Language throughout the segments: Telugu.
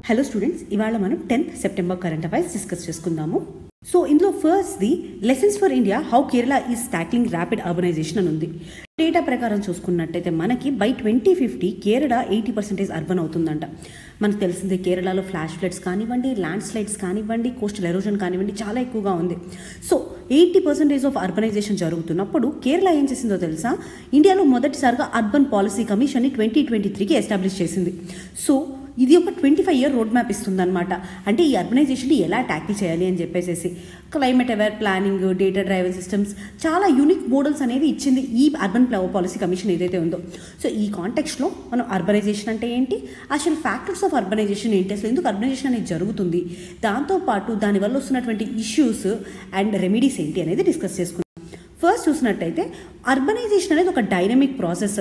హలో స్టూడెంట్స్, ఇవాళ మనం 10th September current affairs discuss చేసుకుందాము. సో ఇందులో first the lessons for India how Kerala is tackling rapid urbanisation అని ఉంది. డేటా ప్రకారం చూసుకున్నట్టయితే మనకి బై 2050 కేరళ 80% అర్బన్ అవుతుందంట. మనకు తెలిసిందే కేరళలో ఫ్లాష్ ఫ్లడ్స్ కానివ్వండి, ల్యాండ్ స్లైడ్స్ కానివ్వండి, కోస్టల్ ఎరోజన్ కానివ్వండి చాలా ఎక్కువగా ఉంది. సో 80% ఆఫ్ అర్బనైజేషన్ జరుగుతున్నప్పుడు కేరళ ఏం చేసిందో తెలుసా, ఇండియాలో మొదటిసారిగా అర్బన్ పాలసీ కమిషన్ని 2023కి ఎస్టాబ్లిష్ చేసింది. సో ఇది ఒక 25-year రోడ్ మ్యాప్ ఇస్తుందన్నమాట. అంటే ఈ అర్బనైజేషన్ని ఎలా ట్యాకిల్ చేయాలి అని చెప్పేసి climate aware planning, data driven systems, చాలా యూనిక్ మోడల్స్ అనేవి ఇచ్చింది ఈ అర్బన్ పాలసీ కమిషన్ ఏదైతే ఉందో. సో ఈ కాంటెక్స్ట్లో మనం అర్బనైజేషన్ అంటే ఏంటి, అసలు ఫ్యాక్టర్స్ ఆఫ్ అర్బనైజేషన్ ఏంటి, అసలు ఎందుకు అర్బనైజేషన్ అనేది జరుగుతుంది, దాంతోపాటు దానివల్ల వస్తున్నటువంటి ఇష్యూస్ అండ్ రెమెడీస్ ఏంటి అనేది డిస్కస్ చేసుకుందాం. ఫస్ట్ చూసినట్టయితే అర్బనైజేషన్ అనేది ఒక డైనమిక్ ప్రాసెస్.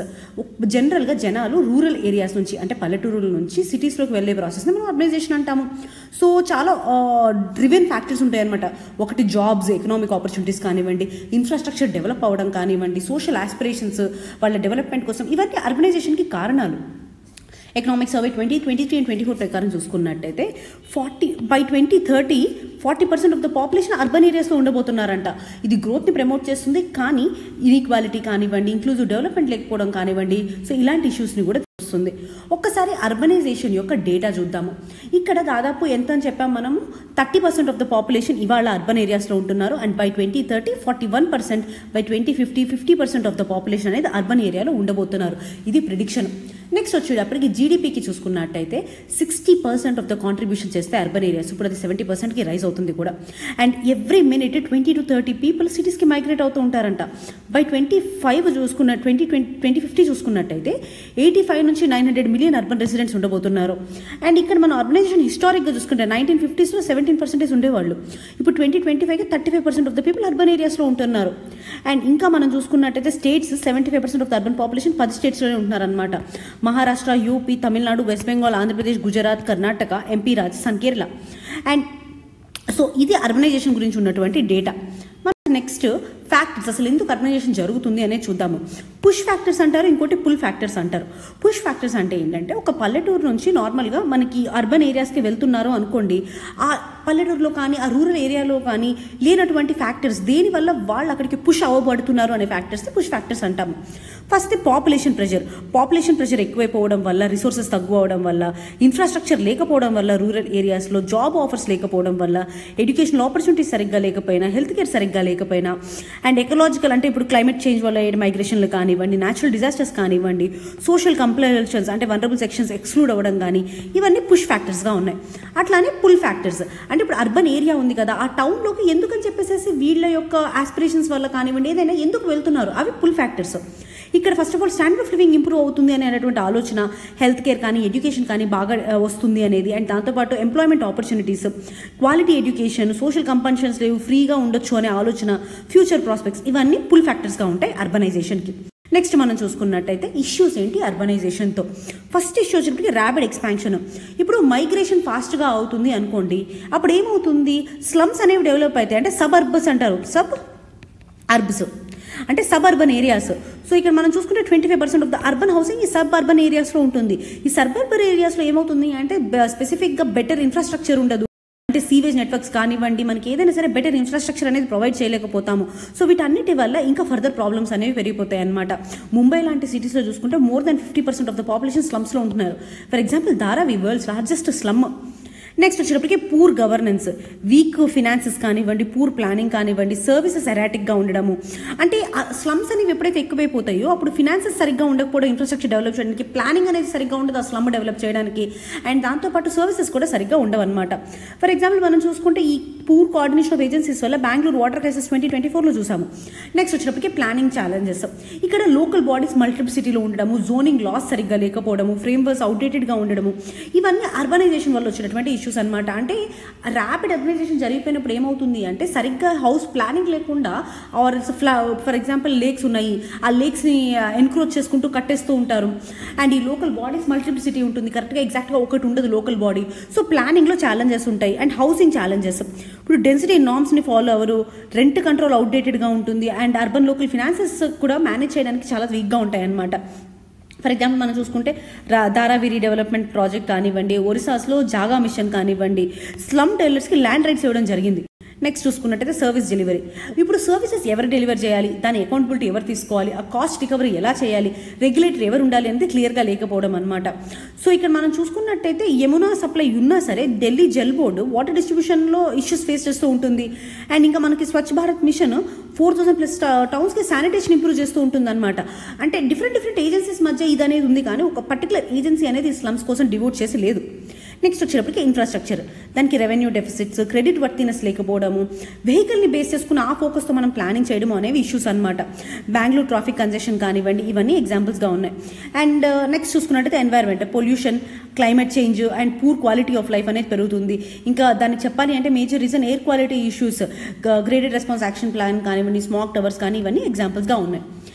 జనరల్గా జనాలు రూరల్ ఏరియాస్ నుంచి అంటే పల్లెటూరుల నుంచి సిటీస్లోకి వెళ్ళే ప్రాసెస్ని మనం అర్బనైజేషన్ అంటాము. సో చాలా డ్రివెన్ ఫ్యాక్టర్స్ ఉంటాయి అనమాట. ఒకటి జాబ్స్, ఎకనామిక్ ఆపర్చునిటీస్ కానివ్వండి, ఇన్ఫ్రాస్ట్రక్చర్ డెవలప్ అవ్వడం కానివ్వండి, సోషల్ ఆస్పిరేషన్స్ వాళ్ళ డెవలప్మెంట్ కోసం, ఇవన్నీ అర్బనైజేషన్కి కారణాలు. ఎకనామిక్ సర్వే 2023 and 24 ప్రకారం చూసుకున్నట్టయితే by 2030 40% of the population urban ఏరియాస్లో ఉండబోతున్నారంట. ఇది గ్రోత్ని ప్రమోట్ చేస్తుంది, కానీ ఇన్ఈక్వాలిటీ కానివ్వండి, ఇంక్లూజివ్ డెవలప్మెంట్ లేకపోవడం కానివ్వండి, సో ఇలాంటి ఇష్యూస్ని కూడా చూస్తుంది. ఒక్కసారి అర్బనైజేషన్ యొక్క డేటా చూద్దాము. ఇక్కడ దాదాపు ఎంత అని చెప్పాము మనము, 30% ఆఫ్ ద పాపులేషన్ ఇవాళ అర్బన్ ఏరియాస్లో ఉంటున్నారు. And by 2030 41%, by 2050 50% of the population అనేది అర్బన్ ఏరియాలో ఉండబోతున్నారు. ఇది ప్రిడిక్షన్. నెక్స్ట్ వచ్చేటప్పటికి జీడిపికి చూసుకున్నట్టయితే 60% ఆఫ్ ద కాంట్రిబ్యూషన్ చేస్తే అర్బన్ ఏరియాస్, ఇప్పుడు అది 70%కి రైజ్ అవుతుంది కూడా. And every minute 20 to 30 people సిటీస్కి మైగ్రేట్ అవుతూ ఉంటారంట. బై 2050 చూసుకున్నట్టయితే 85 నుంచి 900 మిలియన్ అర్బన్ రెసిడెంట్స్ ఉండబోతున్నారు. అండ్ ఇక్కడ మనం అర్బనైజేషన్ హిస్టారిక్గా చూసుకుంటే 1950s 17% ఉండేవాళ్ళు. ఇప్పుడు 2025కి 35% ఆఫ్ ద పీపుల్ అర్బన్ ఏరియాస్లో ఉంటున్నారు. అండ్ ఇంకా మనం చూసుకున్నట్టయితే states 75% of the urban population 10 స్టేట్స్లోనే ఉంటున్నారనమాట. Maharashtra, UP, Tamil Nadu, West Bengal, Andhra Pradesh, Gujarat, Karnataka, MP, Rajasthan, Kerala. And so ఇది అర్బనైజేషన్ గురించి ఉన్నటువంటి డేటా. నెక్స్ట్ ఫ్యాక్టర్స్, అసలు ఎందుకు అర్బనైజేషన్ జరుగుతుంది అనేది చూద్దాము. పుష్ ఫ్యాక్టర్స్ అంటారు, ఇంకోటి పుల్ ఫ్యాక్టర్స్ అంటారు. పుష్ ఫ్యాక్టర్స్ అంటే ఏంటంటే, ఒక పల్లెటూరు నుంచి నార్మల్గా మనకి అర్బన్ ఏరియాస్కి వెళ్తున్నారు అనుకోండి, ఆ పల్లెటూరులో కానీ ఆ రూరల్ ఏరియాలో కానీ లేనటువంటి ఫ్యాక్టర్స్, దేనివల్ల వాళ్ళు అక్కడికి పుష్ అవ్వబడుతున్నారు అనే ఫ్యాక్టర్స్ పుష్ ఫ్యాక్టర్స్ అంటాము. ఫస్ట్ పాపులేషన్ ప్రెషర్ ఎక్కువైపోవడం వల్ల, రిసోర్సెస్ తక్కువ అవడం వల్ల, ఇన్ఫ్రాస్ట్రక్చర్ లేకపోవడం వల్ల, రూరల్ ఏరియాస్లో జాబ్ ఆఫర్స్ లేకపోవడం వల్ల, ఎడ్యుకేషనల్ ఆపర్చునిటీస్ సరిగ్గా లేకపోయినా, హెల్త్ కేర్ సరిగ్గా లేకపోయినా, అండ్ ఎకలాజికల్ అంటే ఇప్పుడు క్లైమేట్ చేంజ్ వల్ల మైగ్రేషన్లు కానివ్వండి, న్యాచురల్ డిజాస్టర్స్ కానివ్వండి, సోషల్ కంప్లైషన్స్ అంటే వనరబుల్ సెక్షన్స్ ఎక్స్క్లూడ్ అవ్వడం కానీ, ఇవన్నీ పుష్ ఫ్యాక్టర్స్గా ఉన్నాయి. అట్లానే పుల్ ఫ్యాక్టర్స్ అంటే ఇప్పుడు అర్బన్ ఏరియా ఉంది కదా, ఆ టౌన్లోకి ఎందుకని చెప్పేసి వీళ్ళ యొక్క ఆస్పిరేషన్స్ వల్ల కానివ్వండి ఏదైనా ఎందుకు వెళ్తున్నారు, అవి పుల్ ఫ్యాక్టర్స్. ఇక్కడ first of all standard of living improve అవుతుంది అనేటువంటి ఆలోచన, హెల్త్ కేర్ కానీ ఎడ్యుకేషన్ కానీ బాగా వస్తుంది అనేది, అండ్ దాంతోపాటు employment opportunities, quality education, social compulsions లేవు, ఫ్రీగా ఉండొచ్చు అనే ఆలోచన, ఫ్యూచర్ ప్రాస్పెక్ట్స్, ఇవన్నీ పుల్ ఫ్యాక్టర్స్గా ఉంటాయి అర్బనైజేషన్కి. నెక్స్ట్ మనం చూసుకున్నట్టయితే ఇష్యూస్ ఏంటి అర్బనైజేషన్తో. ఫస్ట్ ఇష్యూ వచ్చేటప్పటికి ర్యాపిడ్ ఎక్స్పాన్షన్. ఇప్పుడు మైగ్రేషన్ ఫాస్ట్గా అవుతుంది అనుకోండి, అప్పుడు ఏమవుతుంది, స్లమ్స్ అనేవి డెవలప్ అవుతాయి. అంటే సబ్ అర్బస్ అంటారు, సబ్ అర్బ్స్ అంటే సబ్ అర్బన్ ఏరియాస్. సో ఇక్కడ మనం చూసుకుంటే 25% ఆఫ్ ద అర్బన్ హౌసింగ్ ఈ సబ్ అర్బన్ ఏరియాస్లో ఉంటుంది. ఈ సబ్ అర్బన్ ఏరియాస్లో ఏమవుతుంది అంటే స్పెసిఫిక్గా బెటర్ ఇన్ఫ్రాస్ట్రక్చర్ ఉండదు. అంటే సీవేజ్ నెట్వర్క్స్ కానివ్వండి, మనకి ఏదైనా సరే బెటర్ ఇన్ఫ్రాస్ట్రక్చర్ అనేది ప్రొవైడ్ చేయలేకపోతాము. సో వీటన్నిటి వల్ల ఇంకా ఫర్దర్ ప్రాబ్లమ్స్ అనేవి పెరిగిపోతాయి అనమాట. ముంబై లాంటి సిటీస్లో చూసుకుంటే more than 50% of the population స్లమ్స్లో ఉంటున్నారు. For example Dharavi world's largest slum. Next వచ్చేటప్పటికి పూర్ గవర్నెన్స్, వీక్ ఫినాన్సెస్ కానివ్వండి, పూర్ ప్లానింగ్ కానివ్వండి, సర్వీసెస్ ఎరాటిక్గా ఉండడము. అంటే స్లమ్స్ అనేవి ఎప్పుడైతే ఎక్కువైపోతాయో అప్పుడు ఫినాన్సెస్ సరిగ్గా ఉండకపోవడం, ఇన్ఫ్రాస్ట్రక్చర్ డెవలప్ చేయడానికి, ప్లానింగ్ అనేది సరిగ్గా ఉండదు ఆ స్లమ్ డెవలప్ చేయడానికి, అండ్ దాంతోపాటు సర్వీసెస్ కూడా సరిగ్గా ఉండవు అనమాట. ఫర్ ఎగ్జాంపుల్ మనం చూసుకుంటే ఈ పూర్ కోఆర్డినేషన్ ఆఫ్ ఏజెన్సీస్ వల్ల బెంగళూరు వాటర్ క్రైసిస్ 2024లో చూసాము. నెక్స్ట్ వచ్చేటప్పటికి ప్లానింగ్ ఛాలెంజెస్. ఇక్కడ లోకల్ బాడీస్ మల్టిప్లిసిటీలో ఉండడము, జోనింగ్ లాస్ సరిగ్గా లేకపోవడము, ఫ్రేమ్వర్క్స్ అవుట్డేటెడ్గా ఉండడము, ఇవన్నీ అర్బనైజేషన్ వల్ల వచ్చినటువంటి ఇష్యూస్ అనమాట. అంటే ర్యాపిడ్ అర్బనైజేషన్ జరిగిపోయినప్పుడు ఏమవుతుంది అంటే, సరిగ్గా హౌస్ ప్లానింగ్ లేకుండా, ఆర్ ఫర్ ఎగ్జాంపుల్ లేక్స్ ఉన్నాయి, ఆ లేక్స్ని ఎన్క్రోచ్ చేసుకుంటూ కట్టేస్తూ ఉంటారు. అండ్ ఈ లోకల్ బాడీస్ మల్టిప్లిసిటీ ఉంటుంది, కరెక్ట్గా ఎగ్జాక్ట్గా ఒకటి ఉండదు లోకల్ బాడీ. సో ప్లానింగ్లో ఛాలెంజెస్ ఉంటాయి. అండ్ హౌసింగ్ ఛాలెంజెస్, ఇప్పుడు డెన్సిటీ నార్మ్స్ని ఫాలో అవ్వరు, రెంట్ కంట్రోల్ అవుట్డేటెడ్గా ఉంటుంది, అండ్ అర్బన్ లోకల్ ఫినాన్సెస్ కూడా మేనేజ్ చేయడానికి చాలా వీక్గా ఉంటాయి అన్నమాట. ఫర్ ఎగ్జాంపుల్ మనం చూసుకుంటే ధారావి రీడెవలప్మెంట్ ప్రాజెక్ట్ కానివ్వండి, ఒరిస్సాస్లో జాగా మిషన్ కానివ్వండి, స్లమ్ డెవలపర్స్కి ల్యాండ్ రైట్స్ ఇవ్వడం జరిగింది. నెక్స్ట్ చూసుకున్నట్టయితే సర్వీస్ డెలివరీ. ఇప్పుడు సర్వీసెస్ ఎవరు డెలివర్ చేయాలి, దాని అకౌంటబిలిటీ ఎవరు తీసుకోవాలి, ఆ కాస్ట్ రికవరీ ఎలా చేయాలి, రెగ్యులేటర్ ఎవరు ఉండాలి అనేది క్లియర్గా లేకపోవడం అనమాట. సో ఇక్కడ మనం చూసుకున్నట్టయితే యమునా సప్లై ఉన్నా సరే ఢిల్లీ జల్ బోర్డు వాటర్ డిస్ట్రిబ్యూషన్లో ఇష్యూస్ ఫేస్ చేస్తూ ఉంటుంది. అండ్ ఇంకా మనకి స్వచ్ఛ భారత్ మిషన్ 4000+ టౌన్స్కి శానిటేషన్ ఇంప్రూవ్ చేస్తూ ఉంటుంది అనమాట. అంటే డిఫరెంట్ ఏజెన్సీస్ మధ్య ఇది అనేది ఉంది, కానీ ఒక పర్టికులర్ ఏజెన్సీ అనేది స్లమ్స్ కోసం డివోట్ చేసి లేదు. నెక్స్ట్ వచ్చేటప్పటికి ఇన్ఫ్రాస్ట్రక్చర్, దానికి రెవెన్యూ డెఫిసిట్స్, క్రెడిట్ వర్తినెస్ లేకపోవడము, వెహికల్ని బేస్ చేసుకుని ఆ ఫోకస్తో మనం ప్లానింగ్ చేయడం అనేవి ఇష్యూస్ అనమాట. బెంగళూరు ట్రాఫిక్ కంజెషన్ కానివ్వండి, ఇవన్నీ ఎగ్జాంపుల్స్గా ఉన్నాయి. అండ్ నెక్స్ట్ చూసుకున్నట్టయితే environment, pollution, climate change and poor quality of life అనేది పెరుగుతుంది. ఇంకా దానికి చెప్పాలి అంటే major reason air quality issues, graded response action plan కానివ్వండి, స్మాగ్ టవర్స్ కానీ ఇవన్నీ ఎగ్జాంపుల్స్గా ఉన్నాయి.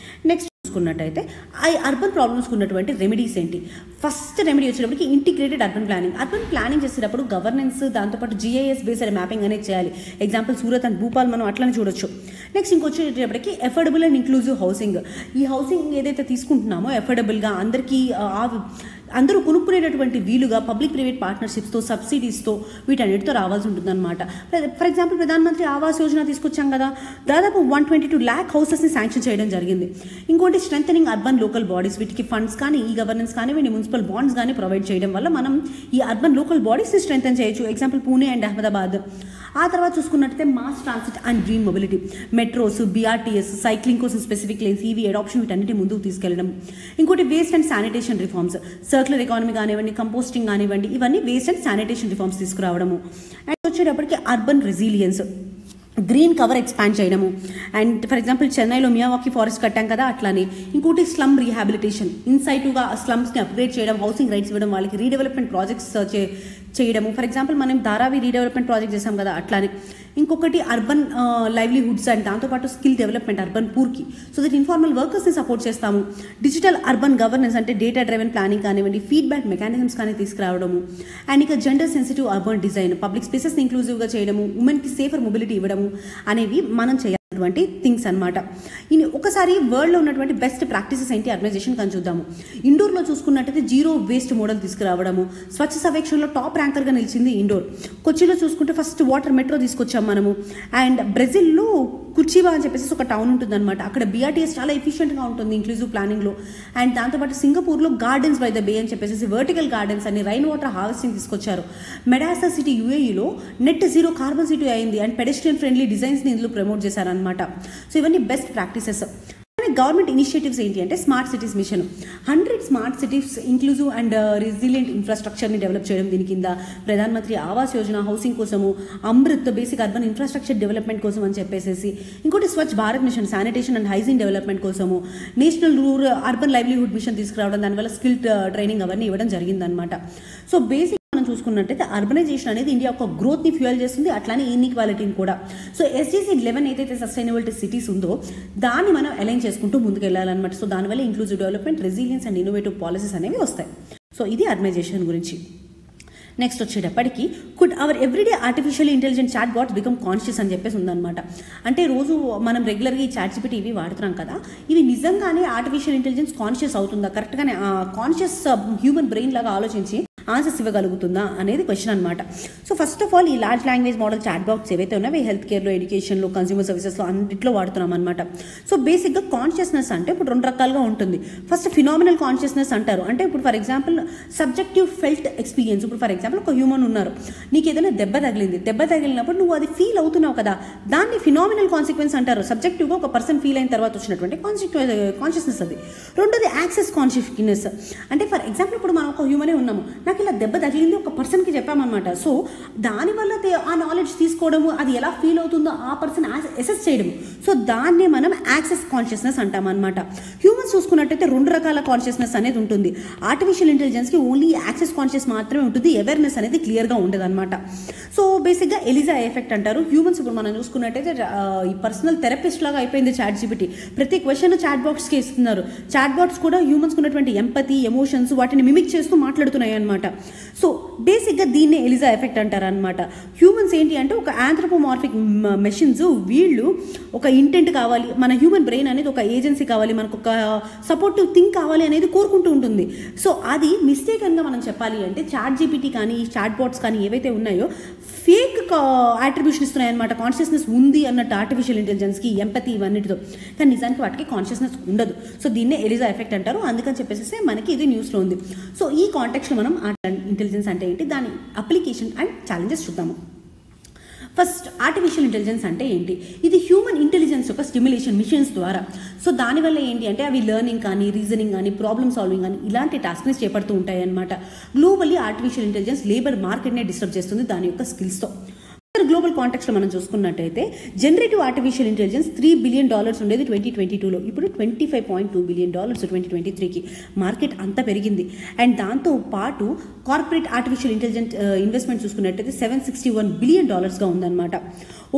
నెక్స్ట్ చూసుకున్నట్టయితే ఈ అర్బన్ ప్రాబ్లమ్స్కి ఉన్నటువంటి రెమెడీస్ ఏంటి? ఫస్ట్ రెమెడీ వచ్చేటప్పటికి integrated urban planning. Urban planning చేసేటప్పుడు గవర్నెన్స్, దాంతోపాటు GIS బేస్డ్ మ్యాపింగ్ అనేది చేయాలి. ఎగ్జాంపుల్ సూరత్ అండ్ భూపాల్ మనం అట్లనే చూడొచ్చు. నెక్స్ట్ ఇంకొచ్చేటప్పటికి ఎఫోర్డబుల్ అండ్ ఇంక్లూజివ్ హౌసింగ్. ఈ హౌసింగ్ ఏదైతే తీసుకుంటున్నామో ఎఫోర్డబుల్గా అందరికీ అందరూ కొనుక్కునేటటువంటి వీలుగా పబ్లిక్ ప్రైవేట్ పార్ట్నర్షిప్స్తో, సబ్సిడీస్తో, వీటన్నిటితో రావాల్సి ఉంటుందన్నమాట. ఫర్ ఎగ్జాంపుల్ ప్రధానమంత్రి ఆవాస్ యోజన తీసుకొచ్చాం కదా, దాదాపు 122 lakh హౌసెస్ని శాంక్షన్ చేయడం జరిగింది. ఇంకోటి స్ట్రెంథనింగ్ అర్బన్ లోకల్ బాడీస్, వీటికి ఫండ్స్ కానీ ఈ గవర్నెన్స్ కానివ్వండి, మున్సిపల్ బాండ్స్ కానీ ప్రొవైడ్ చేయడం వల్ల మనం ఈ అర్బన్ లోకల్ బాడీస్ని స్ట్రెంథన్ చేయొచ్చు. Example Pune and Ahmedabad. ఆ తర్వాత చూసుకున్నట్టయితే mass transit and green mobility, metros, BRTS, cycling కోసం స్పెసిఫిక్ లేన్స్, EV అడాప్షన్, వీటన్నిటి ముందుకు తీసుకెళ్లడం. ఇంకోటి waste and sanitation reforms, circular economy కానివ్వండి, కంపోస్టింగ్ కానివ్వండి, ఇవన్నీ వేస్ట్ అండ్ శానిటేషన్ రిఫార్మ్స్ తీసుకురావడము. అండ్ వచ్చేటప్పటికి urban resilience, green cover expand చేయడము. అండ్ ఫర్ ఎగ్జాంపుల్ చెన్నైలో మియావాకీ ఫారెస్ట్ కట్టాం కదా, అట్లానే. ఇంకోటి స్లమ్ రీహాబిలిటేషన్, ఇన్సైటివ్గా స్లమ్స్ని అప్గ్రేడ్ చేయడం, హౌసింగ్ రైట్స్ ఇవ్వడం, వాళ్ళకి రీడెవలప్మెంట్ ప్రాజెక్ట్స్ చేయడము. ఫర్ ఎగ్జాంపుల్ మనం ధారావి రీడెవలప్మెంట్ ప్రాజెక్ట్ చేసాం కదా, అట్లానే. ఇంకొకటి అర్బన్ లైవ్లీహుడ్స్ అండ్ దాంతోపాటు స్కిల్ డెవలప్మెంట్ అర్బన్ పూర్కి, సో దట్ ఇన్ఫార్మల్ వర్కర్స్ని సపోర్ట్ చేస్తాము. డిజిటల్ అర్బన్ గవర్నెన్స్ అంటే డేటా డ్రైవెన్ ప్లానింగ్ కానివ్వండి, ఫీడ్బ్యాక్ మెకానిజమ్స్ కానీ తీసుకురావడము. అండ్ ఇక gender sensitive urban design, public స్పేసెస్ని ఇంక్లూజివ్గా చేయడము, ఉమెన్కి సేఫర్ మొబిలిటీ ఇవ్వడము అనేవి మనం చేయాల్సినటువంటి థింగ్స్ అనమాట. ఇని ఒకసారి వరల్డ్లో ఉన్నటువంటి బెస్ట్ ప్రాక్టీసెస్ ఏంటి ఆర్గనైజేషన్ కానీ చూద్దాము. ఇండోర్లో చూసుకున్నట్టయితే జీరో వేస్ట్ మోడల్ తీసుకురావడము, స్వచ్ఛ సర్వేక్షణలో టాప్ ర్యాంకర్గా నిలిచింది ఇండోర్. కొచ్చిలో చూసుకుంటే ఫస్ట్ వాటర్ మెట్రో తీసుకొచ్చాం మనము. అండ్ బ్రెజిల్లో కుర్చివా అని చెప్పేసి ఒక టౌన్ ఉంటుందన్నమాట, అక్కడ BRTS చాలా ఎఫిషియెంట్గా ఉంటుంది ఇంక్లూజివ్ ప్లానింగ్లో. అండ్ దాంతోపాటు సింగపూర్లో గార్డెన్స్ బై ద బే అని చెప్పేసి వర్టికల్ గార్డెన్స్ అని రైన్ వాటర్ హార్వెస్టింగ్ తీసుకొచ్చారు. మెడాసా సిటీ UAEలో నెట్ జీరో కార్బన్ సిటీ అయింది. అండ్ పెడెస్ట్రియన్ ఫ్రెండ్లీ డిజైన్స్ని ఇందులో ప్రమోట్ చేశారనమాట. సో ఇవన్నీ బెస్ట్ ప్రాక్టీసెస్. గవర్నమెంట్ ఇనిషియేటివ్స్ ఏంటి అంటే smart cities mission, 100 smart cities inclusive and resilient ఇన్ఫ్రాస్ట్రక్చర్ని డెవలప్ చేయడం. దీని కింద ప్రధానమంత్రి ఆవాస్ యోజన హౌసింగ్ కోసము, Amrut basic urban infrastructure development కోసం అని చెప్పేసి. ఇంకోటి Swachh Bharat mission sanitation and hygiene development కోసము, national rural urban livelihood mission తీసుకురావడం, దానివల్ల స్కిల్ ట్రైనింగ్ అవన్నీ ఇవ్వడం జరిగిందనమాట. సో బేసిక్ మనం చూసుకున్నట్టయితే అర్బనైజేషన్ అనేది ఇండియా ఒక గ్రోత్ని ఫ్యూయల్ చేస్తుంది, అట్లానే ఇన్ఈక్వాలిటీని కూడా. సో SDG 11 ఏదైతే సస్టైనబిలిటీ సిటీస్ ఉందో దాన్ని మనం అలైన్ చేసుకుంటూ ముందుకు వెళ్ళాలన్నమాట. సో దానివల్ల inclusive development, resilience and innovative policies అనేవి వస్తాయి. సో ఇది అర్బనైజేషన్ గురించి. నెక్స్ట్ వచ్చేటప్పటికి could our everyday artificial intelligent chat bots become conscious అని చెప్పేసి ఉందన్నమాట. అంటే రోజు మనం రెగ్యులర్గా ఈ ChatGPT ఇవి వాడుతున్నాం కదా, ఇవి నిజంగానే ఆర్టిఫిషియల్ ఇంటెలిజెన్స్ కాన్షియస్ అవుతుందా, కరెక్ట్గానే కాన్షియస్ హ్యూమన్ బ్రెయిన్ లాగా ఆలోచించి ఆన్సర్స్ ఇవ్వగలుగుతుందా అనేది క్వశ్చన్ అనమాట. సో ఫస్ట్ ఆఫ్ ఆల్ ఈ large language model chat box ఏవైతే ఉన్నాయో హెల్త్ కేర్లో, ఎడ్యుకేషన్లో, కన్స్యూమర్ సర్వీసెస్లో అన్నింటిలో వాడుతున్నాం అనమాట. సో బేసిక్గా కాన్షియస్నెస్ అంటే ఇప్పుడు 2 రకాలుగా ఉంటుంది. ఫస్ట్ ఫినామినల్ కాన్షియస్నెస్ అంటారు. అంటే ఇప్పుడు for example subjective felt experience. ఇప్పుడు ఫర్ ఎగ్జాంపుల్ ఒక హ్యూమన్ ఉన్నారు, నీకు ఏదైనా దెబ్బ తగిలినప్పుడు నువ్వు అది ఫీల్ అవుతున్నావు కదా, దాన్ని ఫినామినల్ కాన్సిక్వెన్స్ అంటారు. సబ్జెక్టివ్గా ఒక పర్సన్ ఫీల్ అయిన తర్వాత వచ్చినటువంటి కాన్షియస్నెస్ అది. రెండోది యాక్సెస్ కాన్షియస్నెస్. అంటే ఫర్ ఎగ్జాంపుల్ ఇప్పుడు మనం ఒక హ్యూమనే ఉన్నాము, నాకు ఇలా దెబ్బ తగిలింది ఒక పర్సన్కి చెప్పామన్నమాట. సో దానివల్ల ఆ నాలెడ్జ్ తీసుకోవడము, అది ఎలా ఫీల్ అవుతుందో ఆ పర్సన్ అసెస్ చేయడము. సో దాన్నే మనం యాక్సెస్ కాన్షియస్నెస్ అంటామన్నమాట. హ్యూమన్స్ చూసుకున్నట్టయితే 2 రకాల కాన్షియస్నెస్ అనేది ఉంటుంది. ఆర్టిఫిషియల్ ఇంటెలిజెన్స్కి ఓన్లీ యాక్సెస్ కాన్షియస్ మాత్రమే ఉంటుంది, అవేర్నెస్ అనేది క్లియర్గా ఉండదు అనమాట. సో బేసిక్గా ఎలిజా ఎఫెక్ట్ అంటారు. హ్యూమన్స్ ఇప్పుడు మనం చూసుకున్నట్టయితే ఈ పర్సనల్ థెరపిస్ట్ లాగా అయిపోయింది ChatGPT. ప్రతి క్వశ్చన్ చాట్ బాక్స్కి ఇస్తున్నారు. చాట్ బాక్స్ కూడా హ్యూమన్స్ ఉన్నటువంటి ఎంపతి, ఎమోషన్స్ వాటిని మిమిక్ చేస్తూ మాట్లాడుతున్నాయి అనమాట. సో బేసిక్గా దీన్నే ఎలిజా ఎఫెక్ట్ అంటారనమాట. హ్యూమన్స్ ఏంటి అంటే ఒక ఆంథ్రోపోమార్ఫిక్ మెషిన్స్, వీళ్ళు ఒక ఇంటెంట్ కావాలి, మన హ్యూమన్ బ్రెయిన్ అనేది ఒక ఏజెన్సీ కావాలి, మనకు ఒక సపోర్టివ్ థింక్ కావాలి అనేది కోరుకుంటూ ఉంటుంది. సో అది మిస్టేకన్గా మనం చెప్పాలి అంటే ChatGPT కానీ చాట్ బాట్స్ కానీ ఏవైతే ఉన్నాయో ఫేక్ అట్రిబ్యూషన్ ఇస్తున్నాయి అనమాట. కాన్షియస్నెస్ ఉంది అన్నట్టు ఆర్టిఫిషియల్ ఇంటెలిజెన్స్కి, ఎంపతి ఇవన్నిటితో, కానీ నిజానికి వాటికి కాన్షియస్నెస్ ఉండదు. సో దీన్నే ఎలిజా ఎఫెక్ట్ అంటారు. అందుకని చెప్పేసి మనకి ఇది న్యూస్లో ఉంది. సో ఈ కాంటెక్స్లో మనం ఇంటెలిజెన్స్ అంటే ఏంటి, దాని అప్లికేషన్ అండ్ ఛాలెంజెస్ చూద్దాము. ఫస్ట్, ఆర్టిఫిషియల్ ఇంటెలిజెన్స్ అంటే ఏంటి? ఇది హ్యూమన్ ఇంటెలిజెన్స్ యొక్క స్టిమ్యులేషన్ మిషన్స్ ద్వారా. సో దానివల్ల ఏంటి అంటే అవి లెర్నింగ్ కానీ, రీజనింగ్ కానీ, ప్రాబ్లమ్ సాల్వింగ్ కానీ ఇలాంటి టాస్క్ని చేపడుతూ ఉంటాయి అన్నమాట. గ్లోబల్లీ ఆర్టిఫిషియల్ ఇంటెలిజెన్స్ లేబర్ మార్కెట్నే డిస్టర్బ్ చేస్తుంది దాని యొక్క స్కిల్స్తో. గ్లోబల్ కాంటెక్స్లో మనం చూసుకున్నట్టయితే జనరేటివ్ ఆర్టిఫిషియల్ ఇంటెలిజెన్స్ $3 బిలియన్ ఉండేది 2022లో, ఇప్పుడు $25.2 బిలియన్ 2023కి. మార్కెట్ అంతా పెరిగింది. అండ్ దాంతో పాటు కార్పొరేట్ ఆర్టిఫిషియల్ ఇంటెలిజెన్స్ ఇన్వెస్ట్మెంట్ చూసుకున్నట్టయితే $761 బిలియన్ ఉందన్నమాట.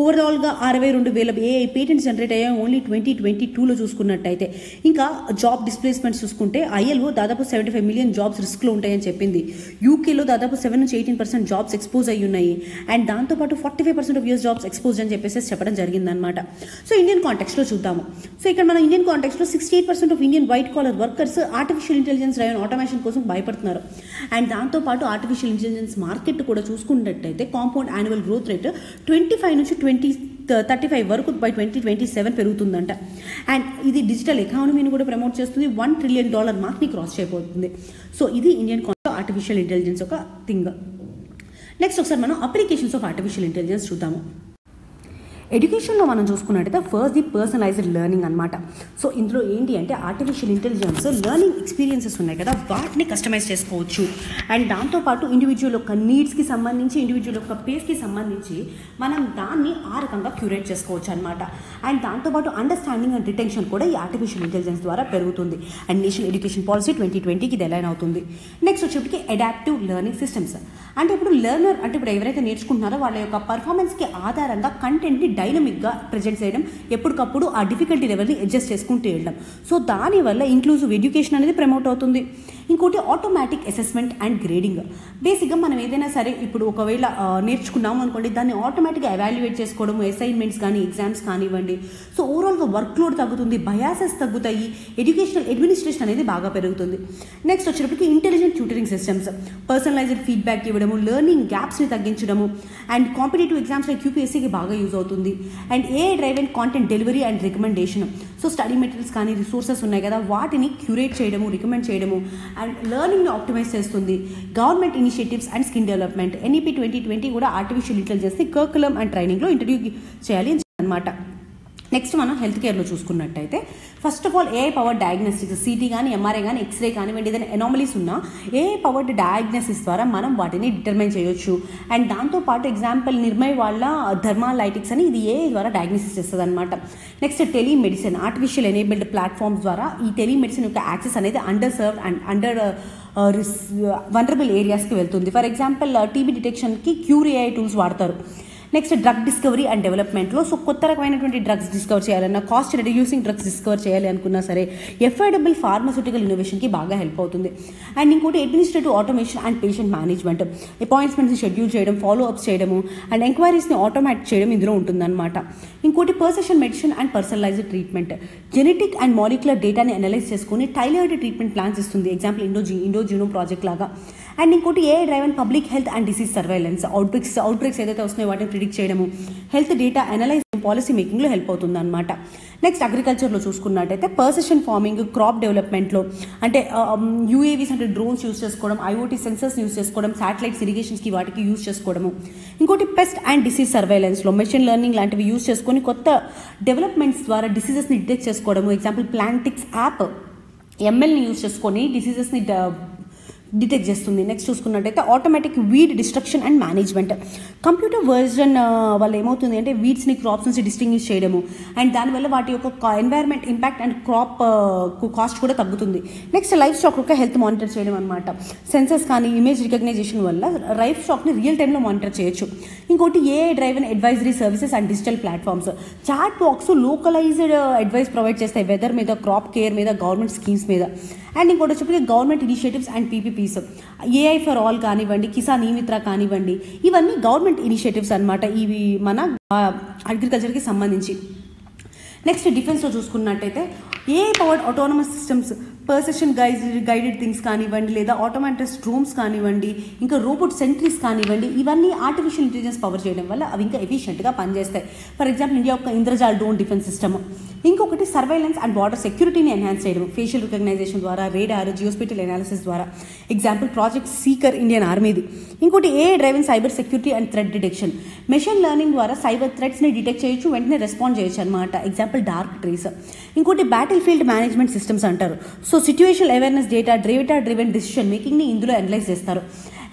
ఓవరాల్గా 62,000 AI పేటెంట్స్ జనరేట్ అయ్యాయి ఓన్లీ 2022లో చూసుకున్నట్టయితే. ఇంకా జాబ్ డిస్ప్లేస్మెంట్స్ చూసుకుంటే ILO దాదాపు 75 మిలియన్ జాబ్స్ రిస్క్లో ఉంటాయని చెప్పింది. యూకేలో దాదాపు 7-18% జాబ్స్ ఎక్స్పోజ్ అయ్యి ఉన్నాయి. అండ్ దాంతోపాటు 45% ఆఫ్ యూఎస్ జాబ్స్ ఎక్స్పోజ్ అని చెప్పేసి చెప్పడం జరిగిందనమాట. సో ఇండియన్ కాంటెక్స్లో చూద్దాము. సో ఇక్కడ మన ఇండియన్ కాంటెక్స్లో 68% ఆఫ్ Indian white collar workers artificial intelligence driven automation కోసం భయపడుతున్నారు. అండ్ దాంతోపాటు ఆర్టిఫిషియల్ ఇంటెలిజెన్స్ మార్కెట్ కూడా చూసుకున్నట్టయితే కాంపౌండ్ యాన్యువల్ గ్రోత్ రేట్ 25 నుంచి 2035 వరకు బై 2027 పెరుగుతుందంట. అండ్ ఇది డిజిటల్ ఎకానమీని కూడా ప్రమోట్ చేస్తుంది. $1 ట్రిలియన్ మార్క్ని క్రాస్ చేయబోతుంది. సో ఇది ఇండియన్ ఆర్టిఫిషియల్ ఇంటెలిజెన్స్ ఒక థింగ్. నెక్స్ట్ ఒకసారి మనం అప్లికేషన్స్ ఆఫ్ ఆర్టిఫిషియల్ ఇంటెలిజెన్స్ చూద్దాము. ఎడ్యుకేషన్లో మనం చూసుకున్నట్టయితే ఫస్ట్ ది పర్సనలైజ్డ్ లెర్నింగ్ అనమాట. సో ఇందులో ఏంటి అంటే ఆర్టిఫిషియల్ ఇంటెలిజెన్స్ లెర్నింగ్ ఎక్స్పీరియన్సెస్ ఉన్నాయి కదా, వాటిని కస్టమైజ్ చేసుకోవచ్చు. అండ్ దాంతోపాటు ఇండివిజువల్ యొక్క నీడ్స్కి సంబంధించి, ఇండివిజువల్ యొక్క పేస్కి సంబంధించి మనం దాన్ని ఆ రకంగా క్యూరేట్ చేసుకోవచ్చు అనమాట. అండ్ దాంతోపాటు అండర్స్టాండింగ్ అండ్ రిటెన్షన్ కూడా ఈ ఆర్టిఫిషియల్ ఇంటెలిజెన్స్ ద్వారా పెరుగుతుంది. అండ్ నేషనల్ ఎడ్యుకేషన్ పాలసీ 2020కి ఇది అలైన్ అవుతుంది. నెక్స్ట్ వచ్చేప్పటికి అడాప్టివ్ లెర్నింగ్ సిస్టమ్స్. అంటే ఇప్పుడు లెర్నర్ అంటే ఇప్పుడు ఎవరైతే నేర్చుకుంటున్నారో వాళ్ళ యొక్క పర్ఫార్మెన్స్కి ఆధారంగా కంటెంట్ని డైనమిక్గా ప్రజెంట్ చేయడం, ఎప్పటికప్పుడు ఆ డిఫికల్టీ లెవెల్ని అడ్జస్ట్ చేసుకుంటూ వెళ్ళడం. సో దానివల్ల ఇంక్లూజివ్ ఎడ్యుకేషన్ అనేది ప్రమోట్ అవుతుంది. ఇంకోటి ఆటోమేటిక్ అసెస్మెంట్ అండ్ గ్రేడింగ్. బేసిక్గా మనం ఏదైనా సరే ఇప్పుడు ఒకవేళ నేర్చుకున్నాము అనుకోండి, దాన్ని ఆటోమేటిక్గా ఎవాల్యుయేట్ చేసుకోవడం, అసైన్మెంట్స్ కానీ ఎగ్జామ్స్ కానివ్వండి. సో ఓవరాల్గా వర్క్ లోడ్ తగ్గుతుంది, బయాసెస్ తగ్గుతాయి, ఎడ్యుకేషనల్ అడ్మినిస్ట్రేషన్ అనేది బాగా పెరుగుతుంది. నెక్స్ట్ వచ్చేటప్పటికి intelligent tutoring systems, personalised feedback ఇవ్వడము, లెర్నింగ్ గ్యాప్స్ని తగ్గించడము. అండ్ కాంపిటేటివ్ ఎగ్జామ్స్ లైక్ QPSCకి బాగా యూజ్ అవుతుంది. అండ్ AI driven content delivery and recommendation. So study materials కానీ రిసోర్సెస్ ఉన్నాయి కదా, వాటిని క్యూరేట్ చేయడము, రికమెండ్ చేయడము. అండ్ లెర్నింగ్ని ఆప్టిమైజ్ చేస్తుంది. Government initiatives and skill development. NEP 2020 కూడా ఆర్టిఫిషియల్ ఇంటెలిజెన్స్ని కరికులం అండ్ ట్రైనింగ్లో ఇంట్రడ్యూస్ చేయాలి అనమాట. నెక్స్ట్ మనం హెల్త్ కేర్లో చూసుకున్నట్టయితే first of all AI powered diagnostics, CT కానీ MRI కానీ ఎక్స్రే కానివ్వండి, ఏదైనా ఎనామలీస్ ఉన్నా AI పవర్డ్ డయాగ్నోసిస్ ద్వారా మనం వాటిని డిటర్మైన్ చేయొచ్చు. అండ్ దాంతోపాటు ఎగ్జాంపుల్ నిర్మయ్ వాళ్ళ థర్మాలైటిక్స్ అని ఇది AI ద్వారా డయాగ్నోసిస్ చేస్తుంది అనమాట. Next telemedicine, artificial enabled platforms ద్వారా ఈ టెలిమెడిసిన్ యొక్క యాక్సెస్ అనేది under served and under vulnerable ఏరియాస్కి వెళ్తుంది. ఫర్ ఎగ్జాంపుల్ TB డిటెక్షన్కి క్యూర్ AI టూల్స్ వాడతారు. నెక్స్ట్ డ్రగ్ డిస్కవరీ అండ్ డెవలప్మెంట్లో, సో కొత్త రకమైనటువంటి డ్రగ్స్ డిస్కవర్ చేయాలన్నా, కాస్ట్ రెడ్యూసింగ్ డ్రగ్స్ డిస్కవర్ చేయాలి అనుకున్నా సరే ఎఫోర్డబుల్ ఫార్మస్యూటికల్ ఇన్నోవేషన్కి బాగా హెల్ప్ అవుతుంది. అండ్ ఇంకోటి administrative automation and patient management, అపాయింట్మెంట్స్ని షెడ్యూల్ చేయడం, ఫాలో అప్స్ చేయడము అండ్ ఎంక్వైరీస్ని ఆటోమేట్ చేయడం ఇందులో ఉంటుందన్నమాట. ఇంకోటి precision medicine and personalised treatment, genetic and molecular డేటాని అనలైజ్ చేసుకుని టైలర్డ్ ట్రీట్మెంట్ ప్లాన్స్ ఇస్తుంది. ఎగ్జాంపుల్ ఇండోజీనోమ్ ప్రాజెక్ట్ లాగా. అండ్ ఇంకోటి AI driven public health and disease surveillance, outbreaks ఏదైతే వస్తున్నాయో వాటిని ప్రిడిక్ట్ చేయడము, హెల్త్ డేటా అనలైజ్ పాలసీ మేకింగ్లో హెల్ప్ అవుతుంది అనమాట. నెక్స్ట్ అగ్రికల్చర్లో చూసుకున్నట్టయితే పర్సెషన్ ఫార్మింగ్, క్రాప్ డెవలప్మెంట్లో అంటే UAVs అంటే డ్రోన్స్ యూస్ చేసుకోవడం, IoT సెన్సర్స్ యూస్ చేసుకోవడం, శాటిలైట్స్ ఇరిగేషన్స్కి వాటికి యూస్ చేసుకోవడము. ఇంకోటి పెస్ట్ అండ్ డిసీజ్ సర్వైలెన్స్లో మెషిన్ లెర్నింగ్ లాంటివి యూస్ చేసుకొని కొత్త డెవలప్మెంట్స్ ద్వారా డిసీజెస్ని డిటెక్ట్ చేసుకోవడము. ఎగ్జాంపుల్ ప్లాంటిక్స్ యాప్ MLని యూస్ చేసుకొని డిసీజెస్ని డిటెక్ట్ చేస్తుంది. నెక్స్ట్ చూసుకున్నట్టయితే automatic weed destruction and management, computer vision వల్ల ఏమవుతుంది అంటే వీడ్స్ని క్రాప్స్ నుంచి డిస్టింగ్విష్ చేయడము. అండ్ దానివల్ల వాటి యొక్క environment impact and crop cost కూడా తగ్గుతుంది. నెక్స్ట్ లైఫ్ స్టాక్ యొక్క హెల్త్ మానిటర్ చేయడం అనమాట. సెన్సర్స్ కానీ ఇమేజ్ రికగ్నైజేషన్ వల్ల లైఫ్ స్టాక్ని రియల్ టైంలో మానిటర్ చేయొచ్చు. ఇంకోటి AI driven advisory services and digital platforms. Chat box localised advice provide చేస్తాయి వెదర్ మీద, క్రాప్ కేర్ మీద, గవర్నమెంట్ స్కీమ్స్ మీద. అండ్ ఇంకోటి వచ్చేప్పటికి government initiatives and PPPs, AI for all కానివ్వండి, కిసాన్ ఈ-మిత్ర కానివ్వండి, ఇవన్నీ గవర్నమెంట్ ఇనిషియేటివ్స్ అనమాట, ఇవి మన అగ్రికల్చర్కి సంబంధించి. నెక్స్ట్ డిఫెన్స్లో చూసుకున్నట్టయితే AI powered autonomous systems, precision guided things కానివ్వండి, లేదా ఆటోమాటస్ డ్రోన్స్ కానివ్వండి, ఇంకా రోబోట్ సెంట్రీస్ కానివ్వండి, ఇవన్నీ ఆర్టిఫిషియల్ ఇంటెలిజెన్స్ పవర్ చేయడం వల్ల అవి ఇంకా ఎఫిషియెంట్గా పనిచేస్తాయి. ఫర్ ఎగ్జాంపుల్ ఇండియా యొక్క ఇంద్రజాల్ డ్రోన్ డిఫెన్స్ సిస్టమ్. ఇంకొకటి సర్వైలెన్స్ అండ్ బార్డర్ సెక్యూరిటీని ఎన్హాన్స్ చేయడం, ఫేషియల్ రికగ్నైజేషన్ ద్వారా, రేడార్, జియోస్పేటియల్ అనాలిసిస్ ద్వారా. ఎగ్జాంపుల్ ప్రాజెక్ట్ సీకర్ ఇండియన్ ఆర్మీది. ఇంకోటి AI driven cyber security and threat detection, machine learning ద్వారా సైబర్ థ్రెట్స్ని డిటెక్ట్ చేయొచ్చు, వెంటనే రెస్పాండ్ చేయొచ్చు అనమాట. Example Darktrace. ఇంకోటి బ్యాటిల్ ఫీల్డ్ మేనేజ్మెంట్ సిస్టమ్స్ అంటారు. So situation awareness data driven decision మేకింగ్ని ఇందులో అనలైజ్ చేస్తారు.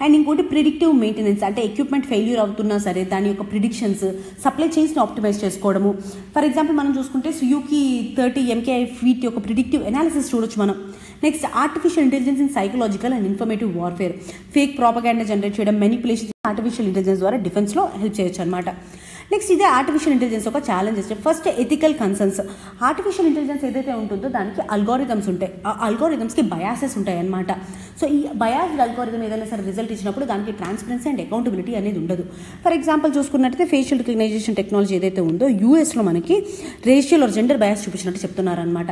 అండ్ ఇంకోటి ప్రిడిక్టివ్ మెయింటెనెన్స్, అంటే ఎక్విప్మెంట్ ఫెయిల్యూర్ అవుతున్నా సరే దాని యొక్క ప్రిడిక్షన్స్, సప్లై చైన్స్ని ఆప్టిమైజ్ చేసుకోవడము. ఫర్ ఎగ్జాంపుల్ మనం చూసుకుంటే సుజుకి 30 MKI ఫీట్ యొక్క ప్రిడిక్టివ్ అనాలిసిస్ చూడొచ్చు మనం. Next artificial intelligence in psychological and informative warfare, fake propaganda generate చేయడం, మెనిపులేషన్ ఆర్టిఫిషియల్ ఇంటెలిజెన్స్ ద్వారా డిఫెన్స్లో హెల్ప్ చేయొచ్చు అనమాట. నెక్స్ట్ ఇదే ఆర్టిఫిషియల్ ఇంటెలిజెన్స్ ఒక challenges. First ethical concerns. Artificial intelligence ఏదైతే ఉంటుందో దానికి అల్గోరిథమ్స్ ఉంటాయి, ఆ అల్గోరిథమ్స్కి బయాసెస్ ఉంటాయి అనమాట. సో ఈ బయాస్డ్ అల్గోరిథం ఏదైనా సరే రిజల్ట్ ఇచ్చినప్పుడు దానికి ట్రాన్స్పరెన్సీ అండ్ అకౌంటబిలిటీ అనేది ఉండదు. ఫర్ ఎగ్జాంపుల్ చూసుకున్నట్టయితే ఫేషియల్ రికగ్నైజేషన్ టెక్నాలజీ ఏదైతే ఉందో యూఎస్లో మనకి రేషియల్ ఆర్ జెండర్ బయాస్ చూపించినట్టు చెప్తున్నారనమాట.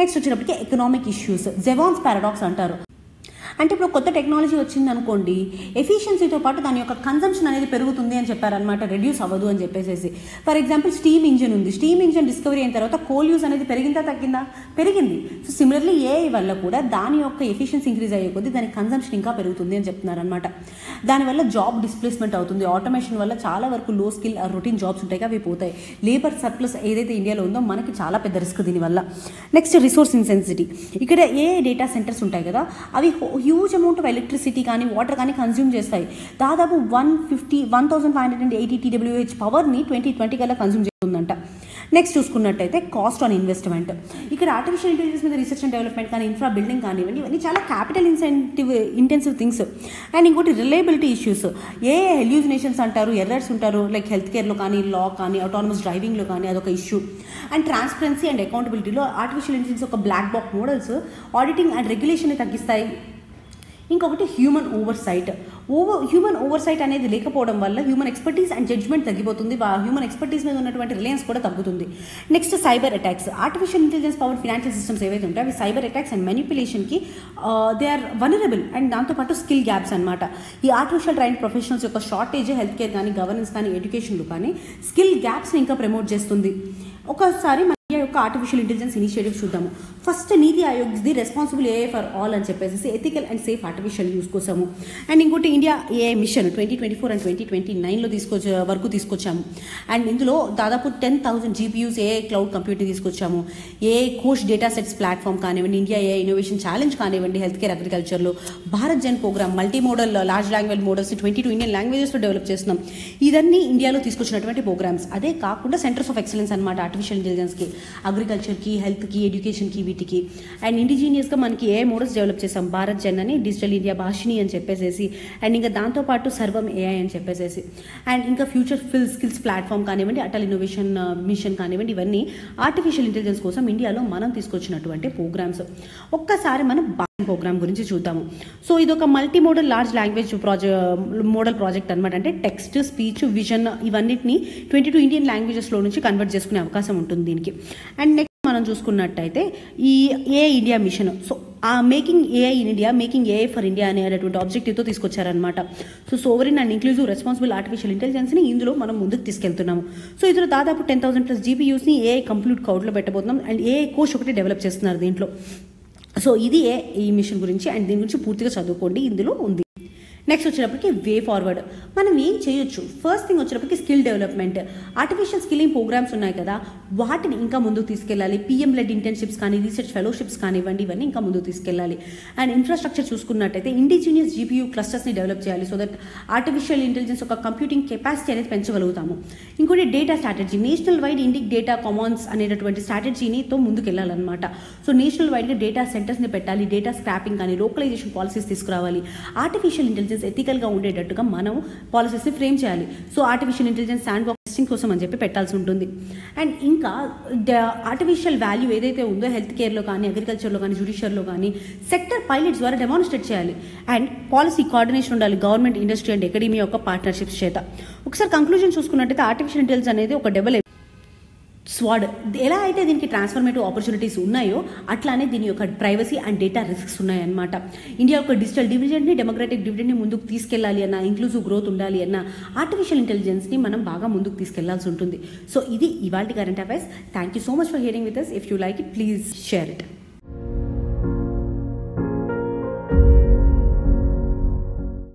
నెక్స్ట్ వచ్చినప్పటికీ ఎకనామిక్ ఇష్యూస్, జెవాన్స్ పారాడాక్స్ అంటారు. అంటే ఇప్పుడు కొత్త టెక్నాలజీ వచ్చింది అనుకోండి, ఎఫిషియన్సీతో పాటు దాని యొక్క కన్సంప్షన్ అనేది పెరుగుతుంది అని చెప్పారనమాట, రెడ్యూస్ అవ్వదు అని చెప్పేసి. ఫర్ ఎగ్జాంపుల్ స్టీమ్ ఇంజిన్ ఉంది, స్టీమ్ ఇంజిన్ డిస్కవరీ అయిన తర్వాత కోల్ యూజ్ అనేది పెరిగిందా తగ్గిందా? పెరిగింది. సో సిమిలర్లీ ఏఐ వల్ల కూడా దాని యొక్క ఎఫిషియన్సీ ఇంక్రీజ్ అయ్యే కొద్దీ దాని కన్సంప్షన్ ఇంకా పెరుగుతుంది అని చెప్తున్నారనమాట. దానివల్ల జాబ్ డిస్ప్లేస్మెంట్ అవుతుంది. ఆటోమేషన్ వల్ల చాలా వరకు లో స్కిల్ రొటీన్ జాబ్స్ ఉంటాయి, అవి పోతాయి. లేబర్ సర్ప్లస్ ఏదైతే ఇండియాలో ఉందో మనకి చాలా పెద్ద రిస్క్ దీనివల్ల. Next resource intensity. ఇక్కడ ఏఐ డేటా సెంటర్స్ ఉంటాయి కదా, అవి హ్యూజ్ అమౌంట్ ఆఫ్ ఎలక్ట్రిసిటీ కానీ వాటర్ కానీ కన్జ్యూమ్ చేస్తాయి. దాదాపు 1580 TWh పవర్ని 2020 కల్లా కన్జ్యూమ్ చేస్తుందంట. నెక్స్ట్ చూసుకున్నట్టయితే కాస్ట్ ఆన్ ఇన్వెస్ట్మెంట్. ఇక్కడ ఆర్టిఫిషియల్ ఇంటెలిజెన్స్ మీద రీసెర్చ్ అండ్ డెవలప్మెంట్ కానీ, ఇన్ఫ్రా బిల్డింగ్ కానివ్వండి, ఇవన్నీ చాలా క్యాపిటల్ ఇంటెన్సివ్ థింగ్స్. అండ్ ఇంకోటి రిలయబిలిటీ ఇష్యూస్. హెల్యూజినేషన్స్ అంటారు, ఎర్రర్స్ ఉంటారు, లైక్ హెల్త్ కేర్లో కానీ, లా కానీ, ఆటోనమస్ డ్రైవింగ్లో కానీ, అదొక ఇష్యూ. అండ్ ట్రాన్స్పరెన్సీ అండ్ అకౌంటబిలిటీలో ఆర్టిఫిషియల్ ఇంటెలిజెన్స్ ఒక black box models auditing and రెగ్యులేషన్ని తగ్గిస్తాయి. ఇంకొకటి హ్యూమన్ ఓవర్సైట్ అనేది లేకపోవడం వల్ల హ్యూమన్ ఎక్స్పర్టీస్ అండ్ జడ్జ్మెంట్ తగ్గిపోతుంది. హ్యూమన్ ఎక్స్పర్టీస్ మీద ఉన్నటువంటి రిలయన్స్ కూడా తగ్గుతుంది. Next cyber attacks. Artificial intelligence power financial systems ఏవైతే ఉంటాయో అవి సైబర్ అటాక్స్ అండ్ మెనిపులేషన్కి దే ఆర్ వనరబుల్. అండ్ దాంతోపాటు స్కిల్ గ్యాప్స్ అనమాట. ఈ ఆర్టిఫిషియల్ ట్రైన్ ప్రొఫెషనల్స్ యొక్క షార్టేజ్ హెల్త్ కేర్ కానీ, గవర్నెన్స్ కానీ, ఎడ్యుకేషన్లో కానీ స్కిల్ గ్యాప్స్ని ఇంకా ప్రమోట్ చేస్తుంది. ఒకసారి మన ఇండియా యొక్క ఆర్టిఫిషియల్ ఇంటెలిజెన్స్ ఇనిషియేటివ్ చూద్దాము. First NITI Aayog the responsible AI for all అని చెప్పేసి ethical and safe artificial use కోసము. అండ్ ఇంకోటి ఇండియా ఏఐ మిషన్ 2024 and 2029లో తీసుకొచ్చాము. అండ్ ఇందులో దాదాపు 10,000 GPUs ఏఐ క్లౌడ్ కంప్యూటింగ్ తీసుకొచ్చాము. AI Kosh data sets platform కానివ్వండి, ఇండియా ఏఐ ఇన్నోవేషన్ ఛాలెంజ్ కానివ్వండి, హెల్త్ కేర్ అగ్రికల్చర్లో Bharat Jan programme, multi modal large language models 22 Indian లాంగ్వేజెస్లో డెవలప్ చేస్తున్నాం. ఇదన్నీ ఇండియాలో తీసుకొచ్చినటువంటి ప్రోగ్రామ్స్. అదే కాకుండా సెంటర్స్ ఆఫ్ ఎక్సలెన్స్ అనమాట ఆర్టిఫిషియల్ ఇంటెలిజెన్స్కి, అగ్రికల్చర్కి, హెల్త్కి, ఎడ్యుకేషన్కి, వీటికి. అండ్ ఇండిజీనియస్గా మనకి ఏఐ మోడల్స్ డెవలప్ చేసాం. భారత్ జన్ అని, డిజిటల్ ఇండియా భాషిని అని చెప్పేసి, అండ్ ఇంకా దాంతోపాటు సర్వం ఏఐ అని చెప్పేసి, అండ్ ఇంకా ఫ్యూచర్ స్కిల్స్ ప్లాట్ఫామ్ కానివ్వండి, అటల్ ఇన్నోవేషన్ మిషన్ కానివ్వండి, ఇవన్నీ ఆర్టిఫిషియల్ ఇంటెలిజెన్స్ కోసం ఇండియాలో మనం తీసుకొచ్చినటువంటి ప్రోగ్రామ్స్. ఒక్కసారి మనం ప్రోగ్రామ్ గురించి చూద్దాము. సో ఇది ఒక multi modal large language project అనమాట. అంటే టెక్స్ట్, స్పీచ్, విజన్ ఇవన్నిటిని 22 ఇండియన్ లాంగ్వేజెస్లో నుంచి కన్వర్ట్ చేసుకునే అవకాశం ఉంటుంది దీనికి. అండ్ నెక్స్ట్ మనం చూసుకున్నట్టయితే ఈ ఏఐ ఇండియా మిషన్. సో ఆ making AI in India, making AI for India అనేటువంటి ఆబ్జెక్టివ్తో తీసుకొచ్చారనమాట. So sovereign and inclusive responsible artificial ఇంటెలిజెన్స్ని ఇందులో మనం ముందుకు తీసుకెళ్తున్నాము. సో ఇందులో దాదాపు 10,000+ GPUsని ఏఐ కంప్లీట్ క్లౌడ్లో పెట్టబోతున్నాం. అండ్ ఏఐ కోచ్ ఒకటి డెవలప్ చేస్తున్నారు దీంట్లో. సో ఇది ఈ మిషన్ గురించి, అండ్ దీని గురించి పూర్తిగా చదువుకోండి, ఇందులో ఉంది. నెక్స్ట్ వచ్చేటప్పటికి వే ఫార్వర్డ్. మనం ఏం చేయొచ్చు? ఫస్ట్ థింగ్ వచ్చేటప్పటికి skill development. Artificial skilling programmes ఉన్నాయి కదా, వాటిని ఇంకా ముందుకు తీసుకెళ్ళాలి. PM లెడ్ ఇంటర్న్షిప్స్ కానీ, రీసెర్చ్ ఫెలోషిప్స్ కానివ్వండి, ఇవన్నీ ఇంకా ముందుకు తీసుకెళ్ళాలి. అండ్ ఇన్ఫ్రాస్ట్రక్చర్ చూసుకున్నట్టయితే ఇండిజినియస్ GPU క్లస్టర్స్ని డెవలప్ చేయాలి. సో దట్ ఆర్టిఫిషియల్ ఇంటెలిజెన్స్ ఒక కంప్యూటింగ్ కెపాసిటీ అనేది పెంచగలుగుతాము. ఇంకోటి data strategy. National wide Indic data commons అనేటటువంటి స్ట్రాటజీనితో ముందుకు వెళ్ళాలన్నమాట. సో నేషనల్ వైడ్గా డేటా సెంటర్స్ని పెట్టాలి. డేటా స్క్రాపింగ్ కానీ, లోకలైజేషన్ పాలసీస్ తీసుకురావాలి. ఆర్టిఫిషియల్ ఇంటెలిజెన్స్ ఇంటెలిజెన్స్ ఎథికల్గా ఉండేటట్టుగా మనం పాలసీస్ని ఫ్రేమ్ చేయాలి. So artificial intelligence sand box testing కోసం అని చెప్పి పెట్టాల్సి ఉంటుంది. అండ్ ఇంకా ఆర్టిఫిషియల్ వాల్యూ ఏదైతే ఉందో హెల్త్ కేర్లో కానీ, అగ్రికల్చర్లో కానీ, జ్యుడిషియర్లో కానీ సెక్టర్ పైలట్స్ ద్వారా డెమాన్స్ట్రేట్ చేయాలి. అండ్ పాలసీ కోఆర్డినేషన్ ఉండాలి గవర్నమెంట్, ఇండస్ట్రీ అండ్ అకాడమీ యొక్క పార్ట్నర్షిప్స్ చేత. ఒకసారి కంక్లూజన్ చూసుకున్నట్టయితే ఆర్టిఫిషియల్ ఇంటెలిజెన్స్ అనేది ఒక డబుల్ స్వాడ్. ఎలా అయితే దీనికి ట్రాన్స్ఫర్మేటివ్ ఆపర్చునిటీస్ ఉన్నాయో అట్లానే దీని యొక్క ప్రైవసీ అండ్ డేటా రిస్క్స్ ఉన్నాయన్నమాట. ఇండియా యొక్క డిజిటల్ డివిజన్ని, డెమోక్రటిక్ డివిజన్ని ముందుకు తీసుకెళ్లాలి అన్న, ఇంక్లూజివ్ గ్రోత్ ఉండాలి అన్న ఆర్టిఫిషియల్ ఇంటెలిజెన్స్ని మనం బాగా ముందుకు తీసుకెళ్లాల్సి ఉంటుంది. సో ఇది ఇవాల్టి current affairs. Thank you so much for hearing with us. If you like it, please share it.